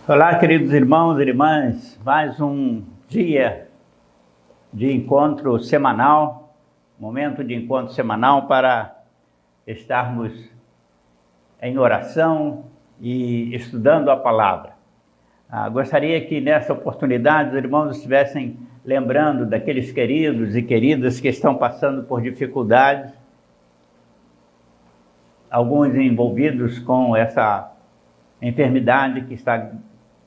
Olá, queridos irmãos e irmãs, mais um dia de encontro semanal, momento de encontro semanal para estarmos em oração e estudando a palavra. Gostaria que nessa oportunidade os irmãos estivessem lembrando daqueles queridos e queridas que estão passando por dificuldades, alguns envolvidos com essa enfermidade que está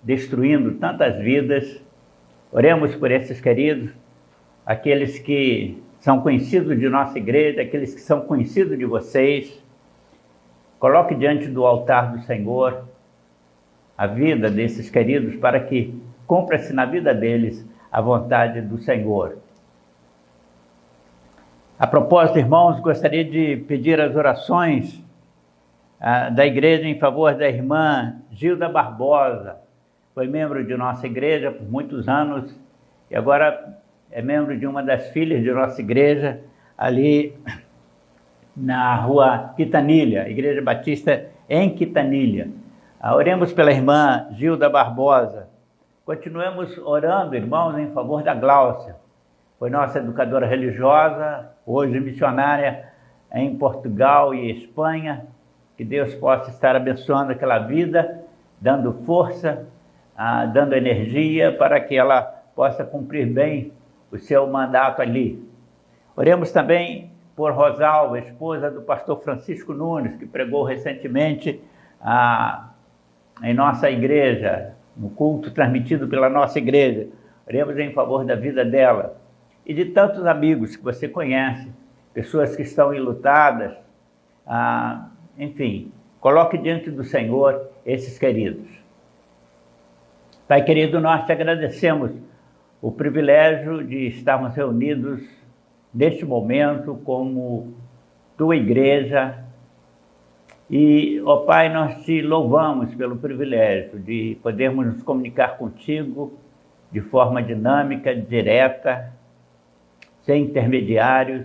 destruindo tantas vidas. Oremos por esses queridos, aqueles que são conhecidos de nossa igreja, aqueles que são conhecidos de vocês. Coloque diante do altar do Senhor a vida desses queridos para que cumpra-se na vida deles a vontade do Senhor. A propósito, irmãos, gostaria de pedir as orações da igreja em favor da irmã Gilda Barbosa. Foi membro de nossa igreja por muitos anos e agora é membro de uma das filhas de nossa igreja, ali na rua Quintanilha, Igreja Batista em Quintanilha. Oremos pela irmã Gilda Barbosa. Continuemos orando, irmãos, em favor da Gláucia. Foi nossa educadora religiosa, hoje missionária em Portugal e Espanha. Que Deus possa estar abençoando aquela vida, dando força, dando energia para que ela possa cumprir bem o seu mandato ali. Oremos também por Rosalva, esposa do pastor Francisco Nunes, que pregou recentemente em nossa igreja, no culto transmitido pela nossa igreja. Oremos em favor da vida dela e de tantos amigos que você conhece, pessoas que estão enlutadas, enfim, coloque diante do Senhor esses queridos. Pai querido, nós te agradecemos o privilégio de estarmos reunidos neste momento como tua igreja. E, ó Pai, nós te louvamos pelo privilégio de podermos nos comunicar contigo de forma dinâmica, direta, sem intermediários,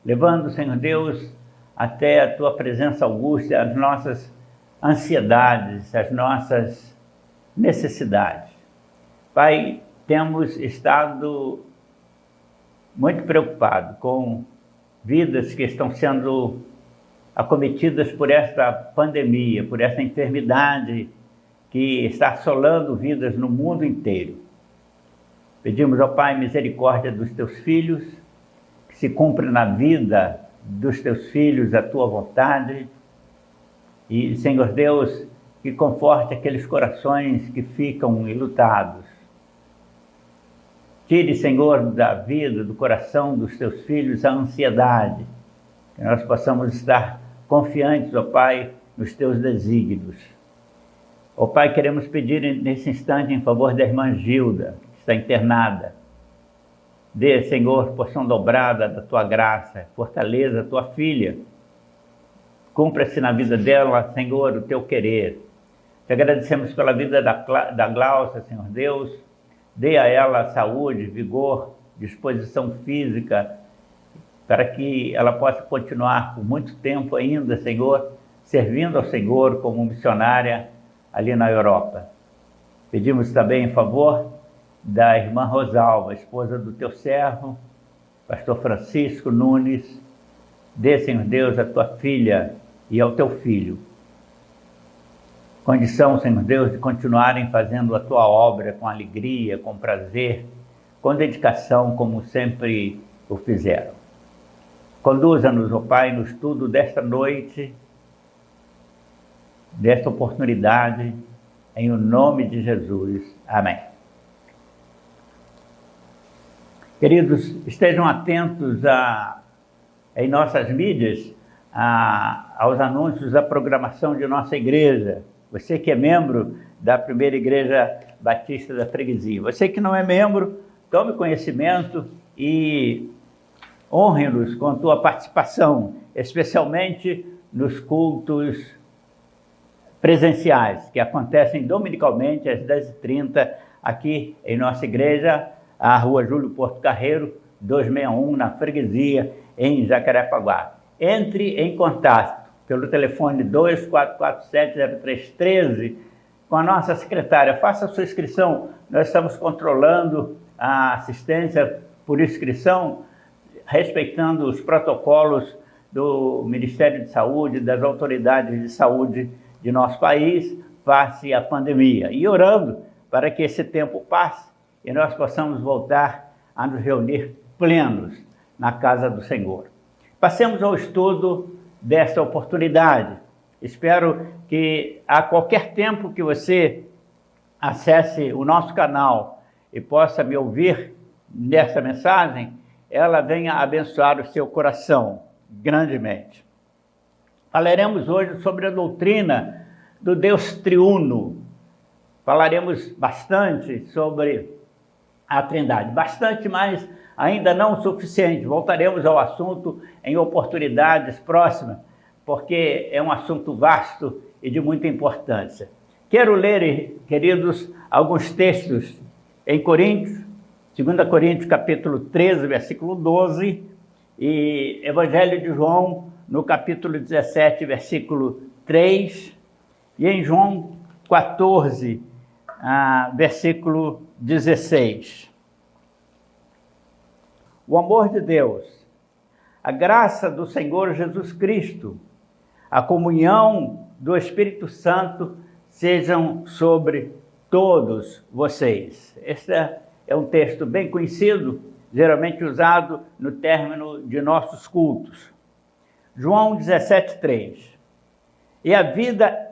levando, Senhor Deus, até a tua presença augusta, as nossas ansiedades, as nossas necessidades. Pai, temos estado muito preocupados com vidas que estão sendo acometidas por esta pandemia, por essa enfermidade que está assolando vidas no mundo inteiro. Pedimos ao Pai misericórdia dos teus filhos, que se cumpra na vida dos teus filhos a tua vontade, e, Senhor Deus, que conforte aqueles corações que ficam enlutados. Tire, Senhor, da vida, do coração dos teus filhos a ansiedade, que nós possamos estar confiantes, ó Pai, nos teus desígnios. Ó Pai, queremos pedir nesse instante em favor da irmã Gilda, que está internada. Dê, Senhor, porção dobrada da tua graça, fortaleza a tua filha. Cumpra-se na vida dela, Senhor, o teu querer. Te agradecemos pela vida da Gláucia, Senhor Deus. Dê a ela saúde, vigor, disposição física, para que ela possa continuar por muito tempo ainda, Senhor, servindo ao Senhor como missionária ali na Europa. Pedimos também em favor da irmã Rosalva, esposa do teu servo, pastor Francisco Nunes. Dê, Senhor Deus, a tua filha e ao teu filho condição, Senhor Deus, de continuarem fazendo a tua obra com alegria, com prazer, com dedicação, como sempre o fizeram. Conduza-nos, ó Pai, no estudo desta noite, desta oportunidade, em o nome de Jesus. Amém. Queridos, estejam atentos em nossas mídias aos anúncios da programação de nossa igreja. Você que é membro da primeira igreja batista da freguesia. Você que não é membro, tome conhecimento e honre-nos com a tua participação, especialmente nos cultos presenciais, que acontecem dominicalmente às 10h30 aqui em nossa igreja, a Rua Júlio Porto Carreiro, 261, na freguesia, em Jacarepaguá. Entre em contato pelo telefone 2447-0313 com a nossa secretária. Faça a sua inscrição, nós estamos controlando a assistência por inscrição, respeitando os protocolos do Ministério de Saúde, das autoridades de saúde de nosso país, face à pandemia. E orando para que esse tempo passe e nós possamos voltar a nos reunir plenos na casa do Senhor. Passemos ao estudo desta oportunidade. Espero que a qualquer tempo que você acesse o nosso canal e possa me ouvir nessa mensagem, ela venha abençoar o seu coração grandemente. Falaremos hoje sobre a doutrina do Deus triuno. Falaremos bastante sobre a Trindade. Bastante, mas ainda não o suficiente. Voltaremos ao assunto em oportunidades próximas, porque é um assunto vasto e de muita importância. Quero ler, queridos, alguns textos em Coríntios, 2 Coríntios capítulo 13, versículo 12, e Evangelho de João, no capítulo 17, versículo 3, e em João 14, versículo 16. O amor de Deus, a graça do Senhor Jesus Cristo, a comunhão do Espírito Santo sejam sobre todos vocês. Este é um texto bem conhecido, geralmente usado no término de nossos cultos. João 17:3. E a vida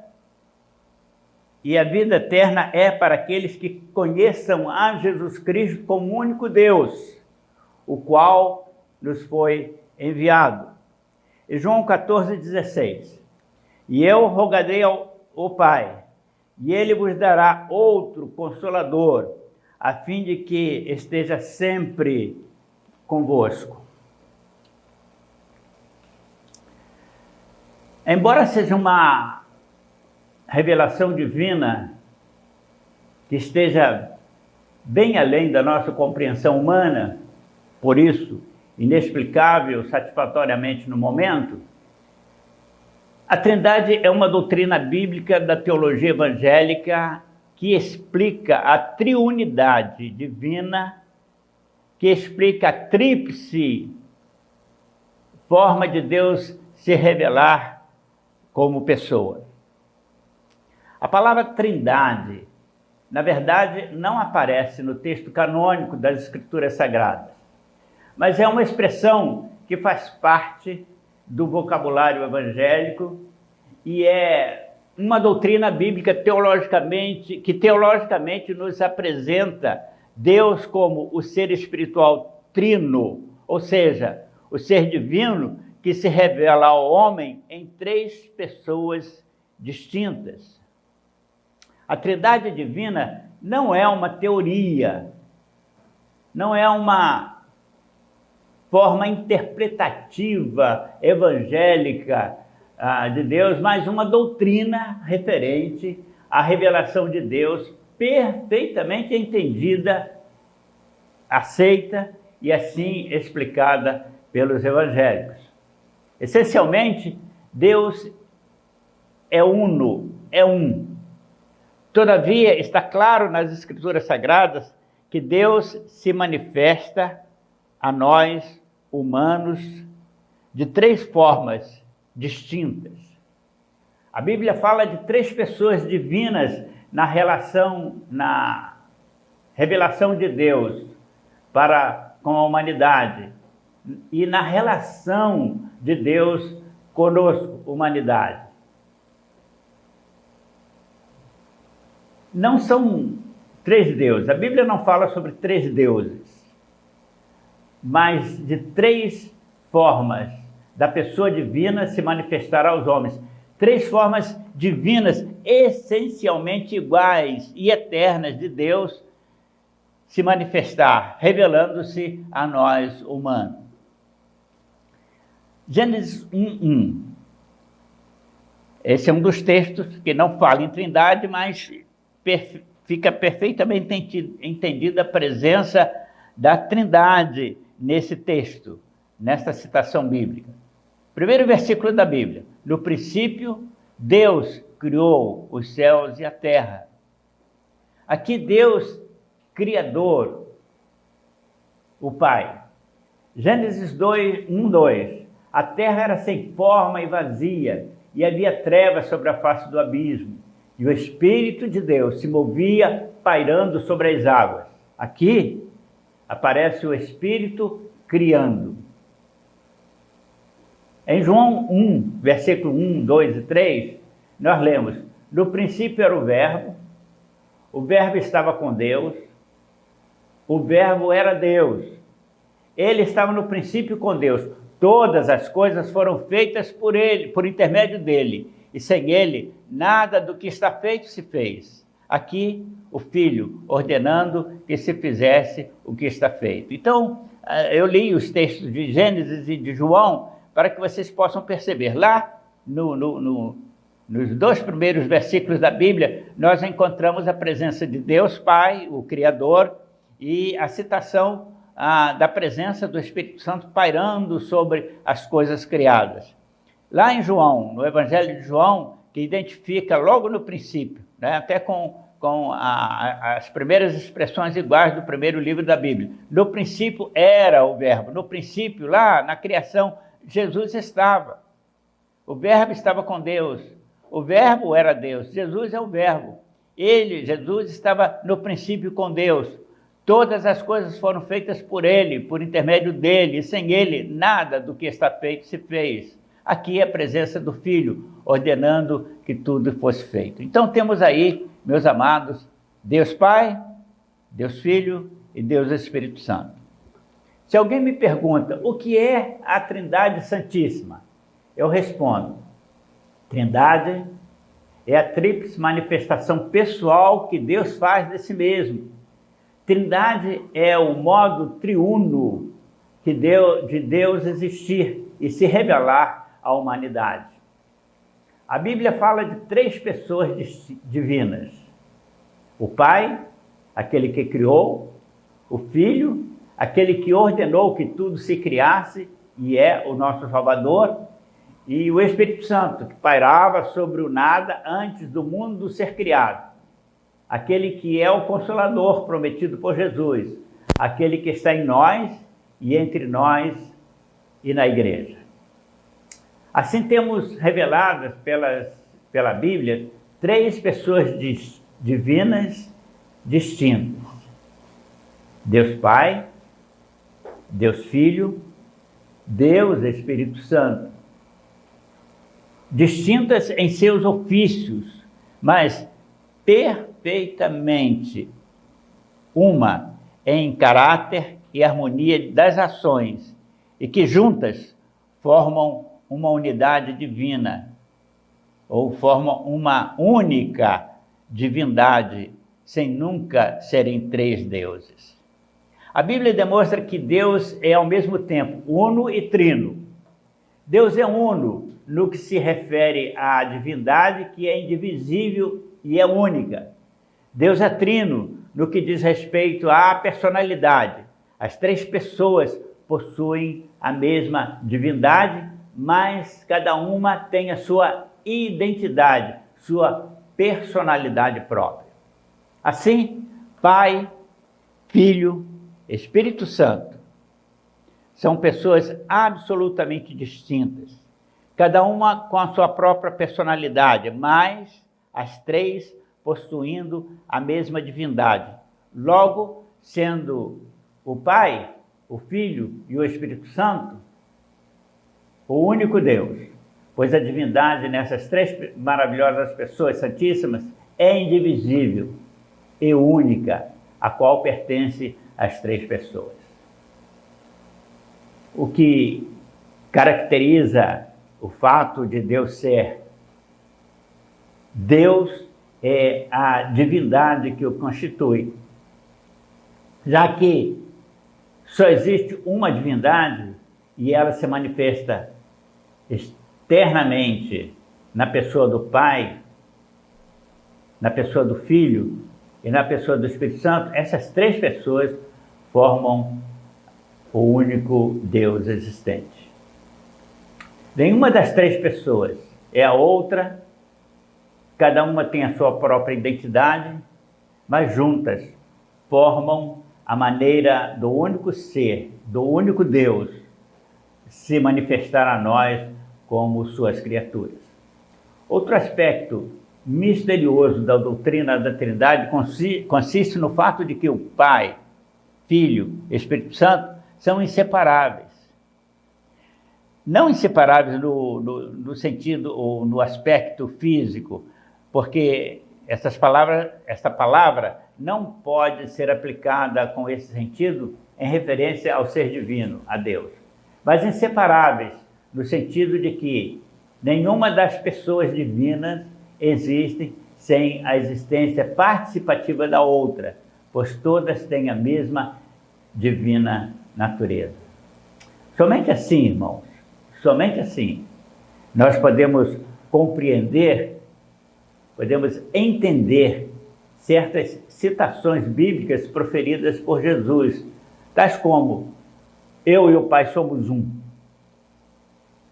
eterna é para aqueles que conheçam a Jesus Cristo como único Deus, o qual nos foi enviado. E João 14:16. E eu rogarei ao Pai, e ele vos dará outro Consolador, a fim de que esteja sempre convosco. Embora seja uma revelação divina que esteja bem além da nossa compreensão humana, por isso, inexplicável satisfatoriamente no momento, a Trindade é uma doutrina bíblica da teologia evangélica que explica a triunidade divina, que explica a tríplice forma de Deus se revelar como pessoa. A palavra Trindade, na verdade, não aparece no texto canônico das Escrituras Sagradas, mas é uma expressão que faz parte do vocabulário evangélico e é uma doutrina bíblica que teologicamente nos apresenta Deus como o ser espiritual trino, ou seja, o ser divino que se revela ao homem em três pessoas distintas. A Trindade divina não é uma teoria, não é uma forma interpretativa evangélica de Deus, mas uma doutrina referente à revelação de Deus perfeitamente entendida, aceita e assim explicada pelos evangélicos. Essencialmente, Deus é uno, é um. Todavia, está claro nas Escrituras Sagradas que Deus se manifesta a nós, humanos, de três formas distintas. A Bíblia fala de três pessoas divinas na revelação de Deus para com a humanidade e na relação de Deus conosco, humanidade. Não são três deuses. A Bíblia não fala sobre três deuses, mas de três formas da pessoa divina se manifestar aos homens. Três formas divinas essencialmente iguais e eternas de Deus se manifestar, revelando-se a nós humanos. Gênesis 1:1. Esse é um dos textos que não fala em Trindade, mas fica perfeitamente entendida a presença da Trindade nesse texto, nesta citação bíblica. Primeiro versículo da Bíblia. No princípio, Deus criou os céus e a terra. Aqui Deus, Criador, o Pai. Gênesis 1, 2. A terra era sem forma e vazia, e havia trevas sobre a face do abismo, e o Espírito de Deus se movia pairando sobre as águas. Aqui aparece o Espírito criando. Em João 1, versículo 1, 2 e 3, nós lemos: no princípio era o Verbo estava com Deus, o Verbo era Deus. Ele estava no princípio com Deus. Todas as coisas foram feitas por ele, por intermédio dele. E sem ele, nada do que está feito se fez. Aqui, o Filho ordenando que se fizesse o que está feito. Então, eu li os textos de Gênesis e de João para que vocês possam perceber. Lá, nos 2 primeiros versículos da Bíblia, nós encontramos a presença de Deus Pai, o Criador, e a citação da presença do Espírito Santo pairando sobre as coisas criadas. Lá em João, no Evangelho de João, que identifica logo no princípio, né, até com as primeiras expressões iguais do primeiro livro da Bíblia. No princípio era o Verbo. No princípio, lá na criação, Jesus estava. O Verbo estava com Deus. O Verbo era Deus. Jesus é o Verbo. Jesus, estava no princípio com Deus. Todas as coisas foram feitas por ele, por intermédio dele, e sem ele, nada do que está feito se fez. Aqui é a presença do Filho, ordenando que tudo fosse feito. Então temos aí, meus amados, Deus Pai, Deus Filho e Deus Espírito Santo. Se alguém me pergunta o que é a Trindade Santíssima, eu respondo: Trindade é a tríplice manifestação pessoal que Deus faz de si mesmo. Trindade é o modo triuno de Deus existir e se revelar à humanidade. A Bíblia fala de 3 pessoas divinas: o Pai, aquele que criou; o Filho, aquele que ordenou que tudo se criasse e é o nosso Salvador; e o Espírito Santo, que pairava sobre o nada antes do mundo ser criado. Aquele que é o Consolador prometido por Jesus, aquele que está em nós e entre nós e na igreja. Assim temos reveladas pela Bíblia 3 pessoas divinas distintas: Deus Pai, Deus Filho, Deus Espírito Santo. Distintas em seus ofícios, mas perfeitamente uma em caráter e harmonia das ações, e que juntas formam uma unidade divina, ou formam uma única divindade, sem nunca serem 3 deuses. A Bíblia demonstra que Deus é ao mesmo tempo uno e trino. Deus é uno no que se refere à divindade, que é indivisível e é única. Deus é trino no que diz respeito à personalidade. As 3 pessoas possuem a mesma divindade, mas cada uma tem a sua identidade, sua personalidade própria. Assim, Pai, Filho, Espírito Santo são pessoas absolutamente distintas, cada uma com a sua própria personalidade, mas as 3 possuindo a mesma divindade. Logo, sendo o Pai, o Filho e o Espírito Santo o único Deus, pois a divindade nessas 3 maravilhosas pessoas santíssimas é indivisível e única, a qual pertence às 3 pessoas. O que caracteriza o fato de Deus ser Deus é a divindade que o constitui, já que só existe uma divindade e ela se manifesta externamente na pessoa do Pai, na pessoa do Filho e na pessoa do Espírito Santo. Essas 3 pessoas formam o único Deus existente. Nenhuma das 3 pessoas é a outra, cada uma tem a sua própria identidade, mas juntas formam a maneira do único ser, do único Deus, se manifestar a nós como suas criaturas. Outro aspecto misterioso da doutrina da Trindade consiste no fato de que o Pai, Filho e Espírito Santo são inseparáveis. Não inseparáveis no sentido ou no aspecto físico, porque essa palavra não pode ser aplicada com esse sentido em referência ao ser divino, a Deus. Mas inseparáveis no sentido de que nenhuma das pessoas divinas existe sem a existência participativa da outra, pois todas têm a mesma divina natureza. Somente assim, irmãos, somente assim, nós podemos compreender, podemos entender certas citações bíblicas proferidas por Jesus, tais como: eu e o Pai somos um,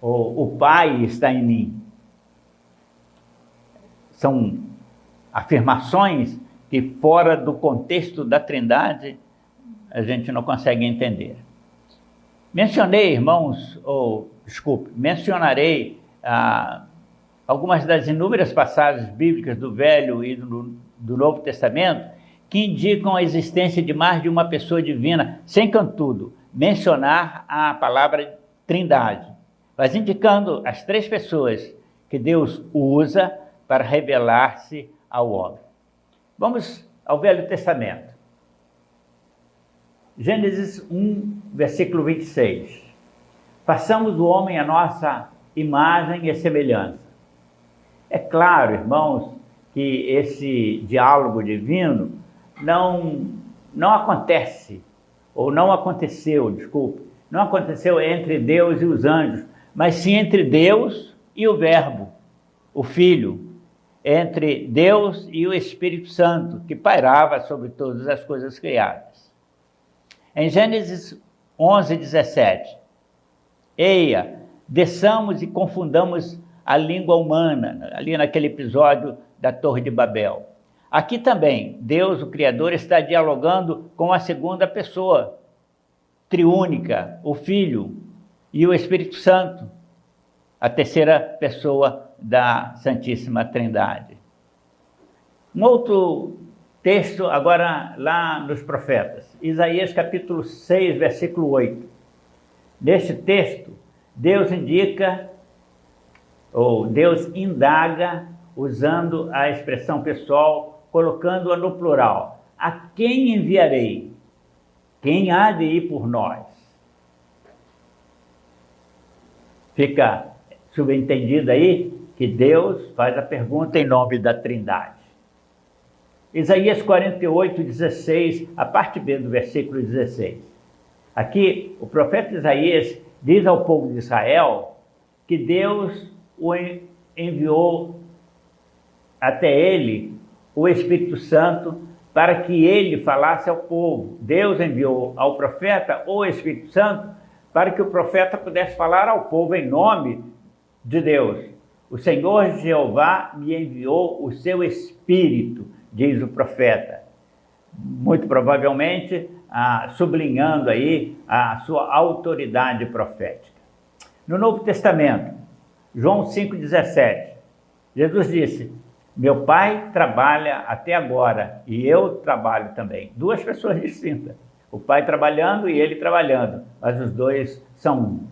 ou o Pai está em mim. São afirmações que, fora do contexto da Trindade, a gente não consegue entender. Mencionarei algumas das inúmeras passagens bíblicas do Velho e do Novo Testamento que indicam a existência de mais de uma pessoa divina, sem, contudo, mencionar a palavra Trindade, mas indicando as três pessoas que Deus usa para revelar-se ao homem. Vamos ao Velho Testamento. Gênesis 1, versículo 26. Façamos o homem a nossa imagem e semelhança. É claro, irmãos, que esse diálogo divino não aconteceu entre Deus e os anjos, mas sim entre Deus e o Verbo, o Filho, entre Deus e o Espírito Santo, que pairava sobre todas as coisas criadas. Em Gênesis 11, 17, eia, desçamos e confundamos a língua humana, ali naquele episódio da Torre de Babel. Aqui também, Deus, o Criador, está dialogando com a segunda pessoa, triúnica, o Filho e o Espírito Santo, a terceira pessoa da Santíssima Trindade. Um outro texto agora lá nos profetas, Isaías capítulo 6, versículo 8. Neste texto, Deus indaga, usando a expressão pessoal, colocando-a no plural. A quem enviarei? Quem há de ir por nós? Fica subentendido aí que Deus faz a pergunta em nome da Trindade. Isaías 48, 16, a parte B do versículo 16. Aqui, o profeta Isaías diz ao povo de Israel que Deus o enviou até ele o Espírito Santo para que ele falasse ao povo. Deus enviou ao profeta o Espírito Santo para que o profeta pudesse falar ao povo em nome de Deus. O Senhor Jeová me enviou o seu Espírito, diz o profeta, muito provavelmente sublinhando aí a sua autoridade profética. No Novo Testamento, João 5,17, Jesus disse: meu Pai trabalha até agora e eu trabalho também. Duas pessoas distintas, o Pai trabalhando e ele trabalhando, mas os dois são um.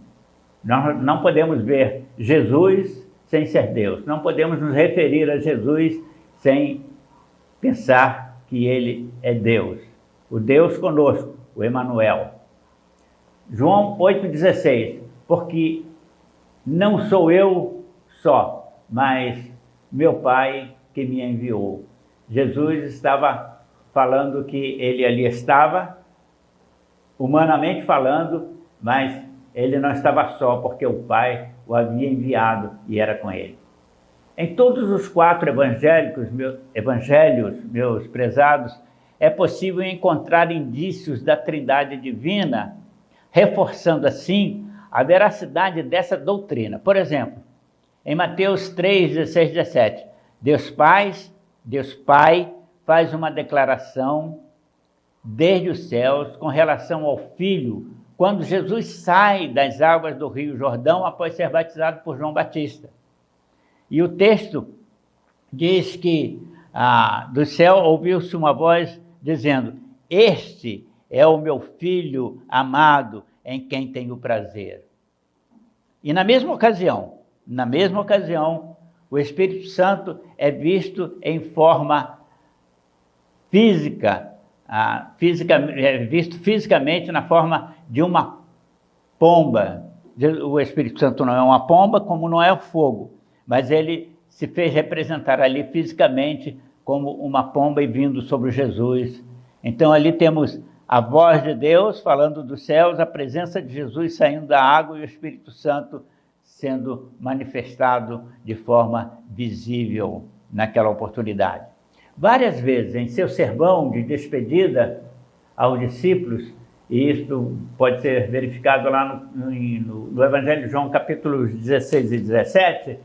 Nós não podemos ver Jesus sem ser Deus, não podemos nos referir a Jesus sem pensar que ele é Deus, o Deus conosco, o Emanuel. João 8,16, porque não sou eu só, mas meu Pai que me enviou. Jesus estava falando que ele ali estava, humanamente falando, mas ele não estava só, porque o Pai o havia enviado e era com ele. Em todos os 4 evangelhos, meus prezados, é possível encontrar indícios da Trindade Divina, reforçando assim a veracidade dessa doutrina. Por exemplo, em Mateus 3, 16, 17, Deus Pai, faz uma declaração desde os céus com relação ao Filho, quando Jesus sai das águas do Rio Jordão após ser batizado por João Batista. E o texto diz que do céu ouviu-se uma voz dizendo: este é o meu Filho amado, em quem tenho prazer. E na mesma ocasião, o Espírito Santo é visto em forma física, é visto fisicamente na forma de uma pomba. O Espírito Santo não é uma pomba, como não é o fogo, mas ele se fez representar ali fisicamente como uma pomba e vindo sobre Jesus. Então ali temos a voz de Deus falando dos céus, a presença de Jesus saindo da água e o Espírito Santo sendo manifestado de forma visível naquela oportunidade. Várias vezes em seu sermão de despedida aos discípulos, e isto pode ser verificado lá no Evangelho de João, capítulos 16 e 17,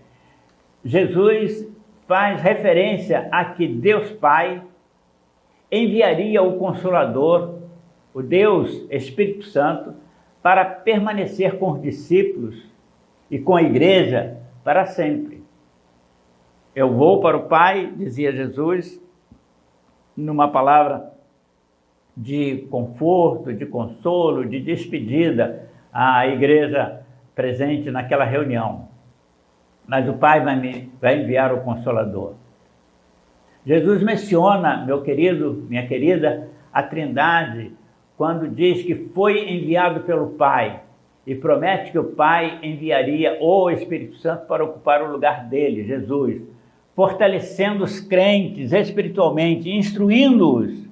Jesus faz referência a que Deus Pai enviaria o Consolador, o Deus Espírito Santo, para permanecer com os discípulos e com a igreja para sempre. Eu vou para o Pai, dizia Jesus, numa palavra de conforto, de consolo, de despedida à igreja presente naquela reunião. Mas o Pai vai enviar o Consolador. Jesus menciona, meu querido, minha querida, a Trindade, quando diz que foi enviado pelo Pai e promete que o Pai enviaria o Espírito Santo para ocupar o lugar dele, Jesus, fortalecendo os crentes espiritualmente, instruindo-os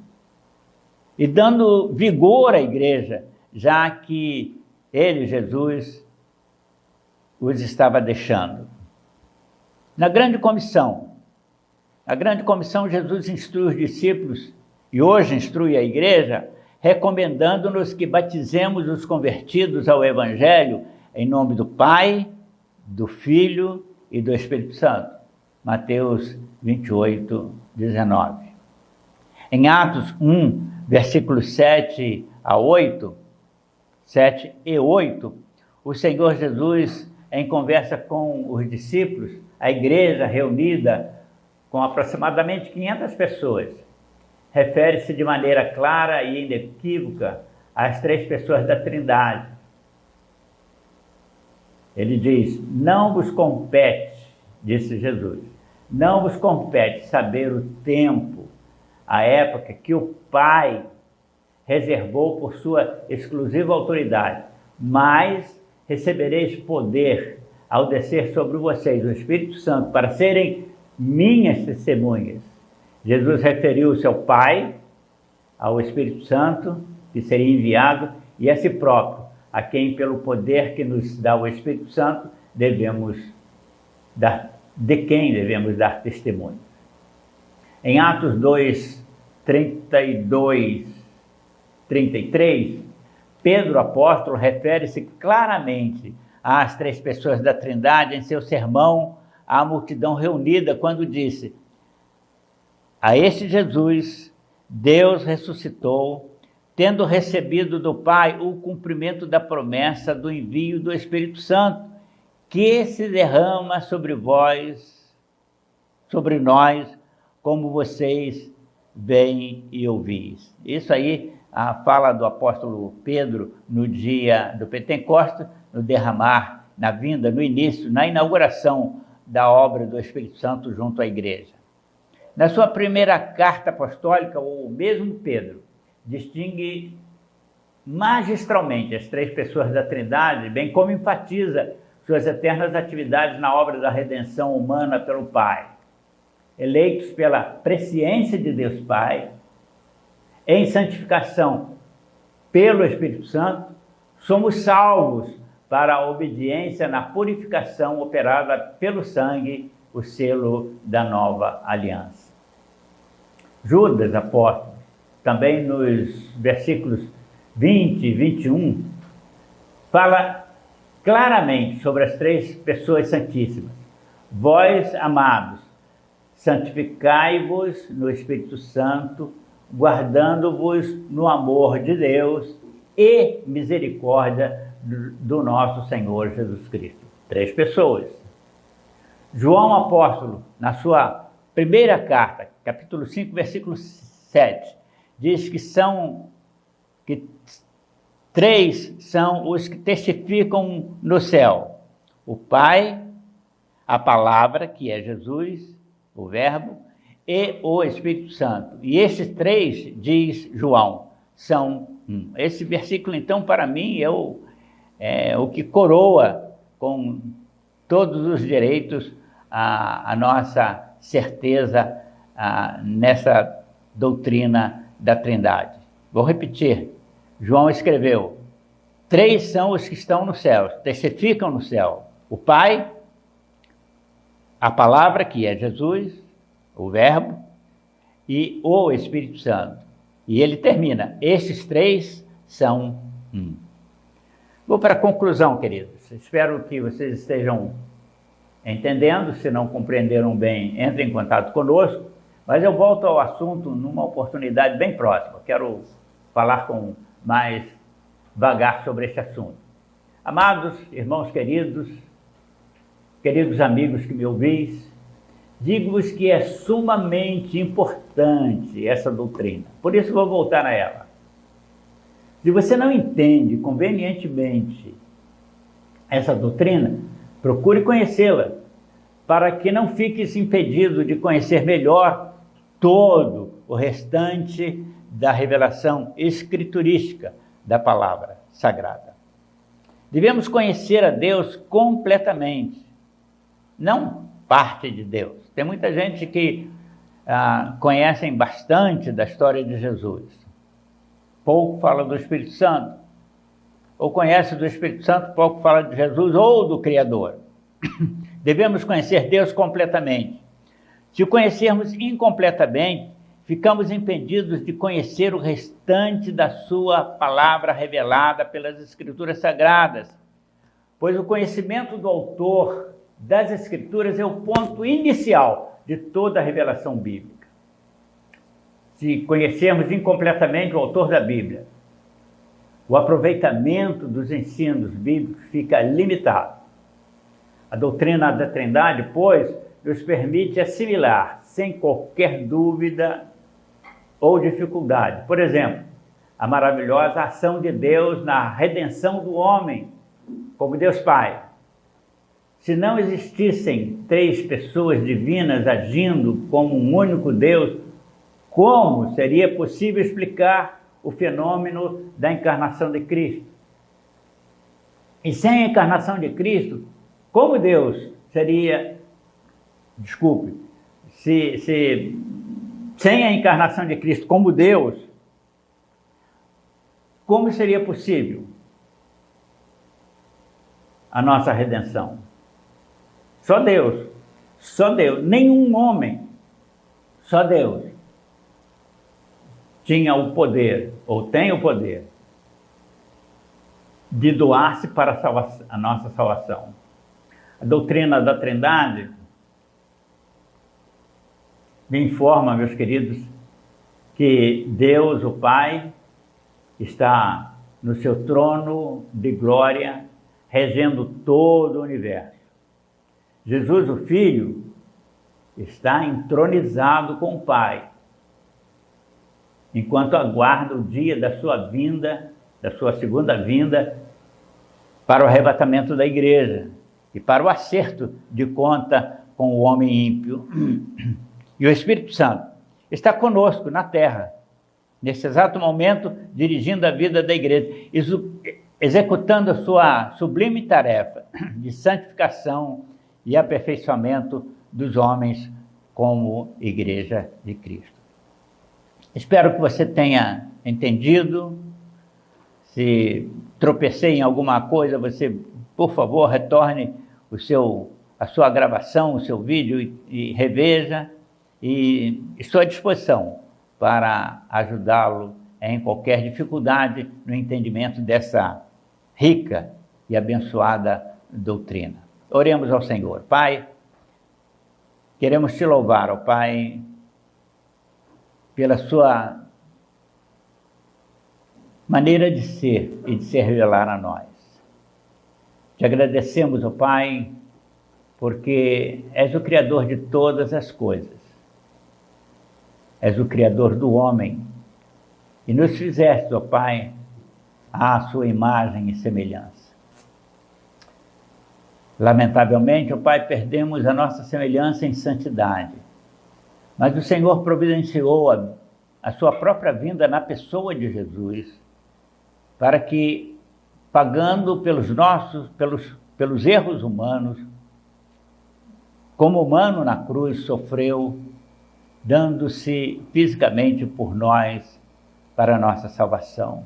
e dando vigor à igreja, já que ele, Jesus, os estava deixando. Na grande comissão, Jesus instrui os discípulos, e hoje instrui a igreja, recomendando-nos que batizemos os convertidos ao Evangelho em nome do Pai, do Filho e do Espírito Santo. Mateus 28, 19. Em Atos 1, versículos 7 e 8, o Senhor Jesus, em conversa com os discípulos, a igreja reunida com aproximadamente 500 pessoas, refere-se de maneira clara e inequívoca às três pessoas da Trindade. Ele diz: não vos compete, disse Jesus, não vos compete saber o tempo, a época que o Pai reservou por sua exclusiva autoridade, mas recebereis poder ao descer sobre vocês o Espírito Santo para serem minhas testemunhas. Jesus referiu-se ao Pai, ao Espírito Santo, que seria enviado, e a si próprio, a quem, pelo poder que nos dá o Espírito Santo, devemos dar testemunho. Em Atos 2, 32, 33, Pedro, apóstolo, refere-se claramente às três pessoas da Trindade em seu sermão à multidão reunida, quando disse: a este Jesus, Deus ressuscitou, tendo recebido do Pai o cumprimento da promessa do envio do Espírito Santo, que se derrama sobre vós, sobre nós, como vocês veem e ouvis. Isso aí, a fala do apóstolo Pedro no dia do Pentecostes, no derramar, na vinda, no início, na inauguração da obra do Espírito Santo junto à igreja. Na sua primeira carta apostólica, o mesmo Pedro distingue magistralmente as três pessoas da Trindade, bem como enfatiza suas eternas atividades na obra da redenção humana pelo Pai. Eleitos pela presciência de Deus Pai, em santificação pelo Espírito Santo, somos salvos para a obediência na purificação operada pelo sangue, o selo da nova aliança. Judas, apóstolo, também nos versículos 20 e 21, fala claramente sobre as três pessoas santíssimas. Vós, amados, santificai-vos no Espírito Santo, guardando-vos no amor de Deus e misericórdia do nosso Senhor Jesus Cristo. 3 pessoas. João apóstolo, na sua primeira carta, capítulo 5, versículo 7, diz que 3 são os que testificam no céu: o Pai, a palavra, que é Jesus, o Verbo, e o Espírito Santo. E esses 3, diz João, são um. Esse versículo, então, para mim, é o que coroa com todos os direitos a nossa certeza nessa doutrina da Trindade. Vou repetir. João escreveu: 3 são os que estão no céu, testificam no céu: o Pai, a palavra, que é Jesus, o Verbo, e o Espírito Santo. E ele termina: esses 3 são um. Vou para a conclusão, queridos. Espero que vocês estejam entendendo. Se não compreenderam bem, entrem em contato conosco. Mas eu volto ao assunto numa oportunidade bem próxima. Quero falar com mais vagar sobre esse assunto. Amados irmãos queridos amigos que me ouvis, digo-vos que é sumamente importante essa doutrina. Por isso vou voltar a ela. Se você não entende convenientemente essa doutrina, procure conhecê-la, para que não fiques impedido de conhecer melhor todo o restante da revelação escriturística da palavra sagrada. Devemos conhecer a Deus completamente, não parte de Deus. Tem muita gente que conhecem bastante da história de Jesus, pouco fala do Espírito Santo, ou conhece do Espírito Santo, pouco fala de Jesus ou do Criador. Devemos conhecer Deus completamente. Se o conhecermos incompletamente, ficamos impedidos de conhecer o restante da sua palavra revelada pelas Escrituras Sagradas, pois o conhecimento do autor das Escrituras é o ponto inicial de toda a revelação bíblica. Se conhecermos incompletamente o autor da Bíblia, o aproveitamento dos ensinos bíblicos fica limitado. A doutrina da Trindade, pois, nos permite assimilar, sem qualquer dúvida ou dificuldade, por exemplo, a maravilhosa ação de Deus na redenção do homem, como Deus Pai. Se não existissem 3 pessoas divinas agindo como um único Deus, como seria possível explicar o fenômeno da encarnação de Cristo? E sem a encarnação de Cristo, como Deus seria, sem a encarnação de Cristo como Deus, como seria possível a nossa redenção? Só Deus, nenhum homem, só Deus tinha o poder, ou tem o poder, de doar-se para a nossa salvação. A doutrina da Trindade me informa, meus queridos, que Deus, o Pai, está no seu trono de glória, regendo todo o universo. Jesus, o Filho, está entronizado com o Pai, enquanto aguarda o dia da sua vinda, da sua segunda vinda, para o arrebatamento da igreja e para o acerto de conta com o homem ímpio. E o Espírito Santo está conosco na terra, nesse exato momento, dirigindo a vida da igreja, executando a sua sublime tarefa de santificação e aperfeiçoamento dos homens como igreja de Cristo. Espero que você tenha entendido. Se tropecei em alguma coisa, você, por favor, retorne a sua gravação, o seu vídeo e reveja. E estou à disposição para ajudá-lo em qualquer dificuldade no entendimento dessa rica e abençoada doutrina. Oremos ao Senhor. Pai, Queremos te louvar, ó Pai, pela sua maneira de ser e de se revelar a nós. Te agradecemos, ó Pai, porque és o Criador de todas as coisas. És o Criador do homem e nos fizeste, ó Pai, à sua imagem e semelhança. Lamentavelmente, ó Pai, perdemos a nossa semelhança em santidade, mas o Senhor providenciou a sua própria vinda na pessoa de Jesus, para que, pagando pelos erros humanos, como humano na cruz sofreu, dando-se fisicamente por nós, para a nossa salvação.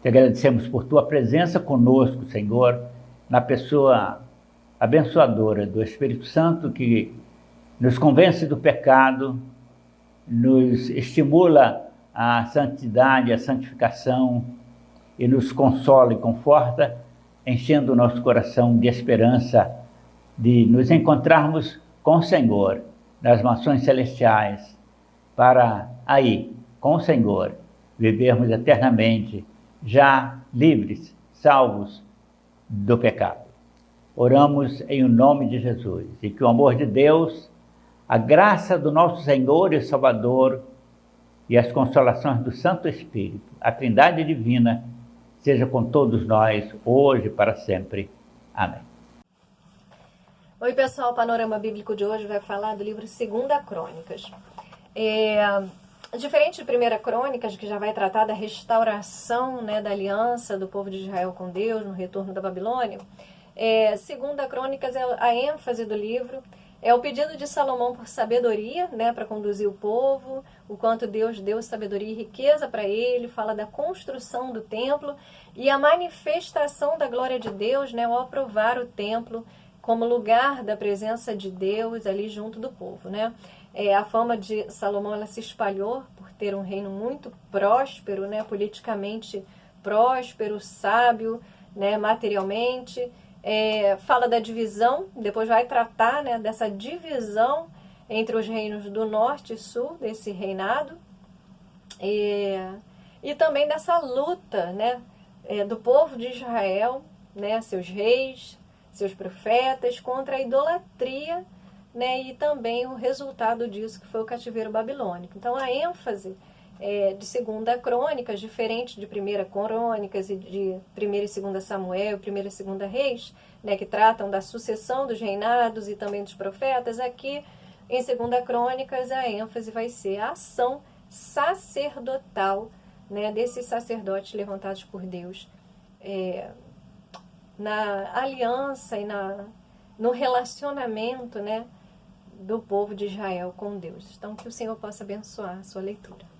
Te agradecemos por tua presença conosco, Senhor, na pessoa abençoadora do Espírito Santo, que nos convence do pecado, nos estimula à santidade, à santificação, e nos consola e conforta, enchendo o nosso coração de esperança de nos encontrarmos com o Senhor nas mansões celestiais, para aí, com o Senhor, vivermos eternamente, já livres, salvos do pecado. Oramos em o nome de Jesus, e que o amor de Deus, a graça do nosso Senhor e Salvador e as consolações do Santo Espírito, a Trindade Divina, seja com todos nós, hoje e para sempre. Amém. Oi pessoal, o Panorama Bíblico de hoje vai falar do livro 2 Crônicas. Diferente de 1 Crônicas, que já vai tratar da restauração, né, da aliança do povo de Israel com Deus no retorno da Babilônia, 2 Crônicas, a ênfase do livro é o pedido de Salomão por sabedoria, né, para conduzir o povo, o quanto Deus deu sabedoria e riqueza para ele, fala da construção do templo e a manifestação da glória de Deus, né, ao aprovar o templo como lugar da presença de Deus ali junto do povo, né? A fama de Salomão, ela se espalhou por ter um reino muito próspero, né, politicamente próspero, sábio, né, materialmente. Fala da divisão, depois vai tratar, né, dessa divisão entre os reinos do norte e sul, desse reinado, e também dessa luta, né, do povo de Israel, né, seus reis, seus profetas, contra a idolatria, né, e também o resultado disso, que foi o cativeiro babilônico. Então, a ênfase de 2 Crônicas, diferente de 1 Crônicas e de 1 e 2 Samuel, 1 e 2 Reis, né, que tratam da sucessão dos reinados e também dos profetas, aqui em 2 Crônicas a ênfase vai ser a ação sacerdotal, né, desses sacerdotes levantados por Deus, na aliança e no relacionamento, né, do povo de Israel com Deus. Então, que o Senhor possa abençoar a sua leitura.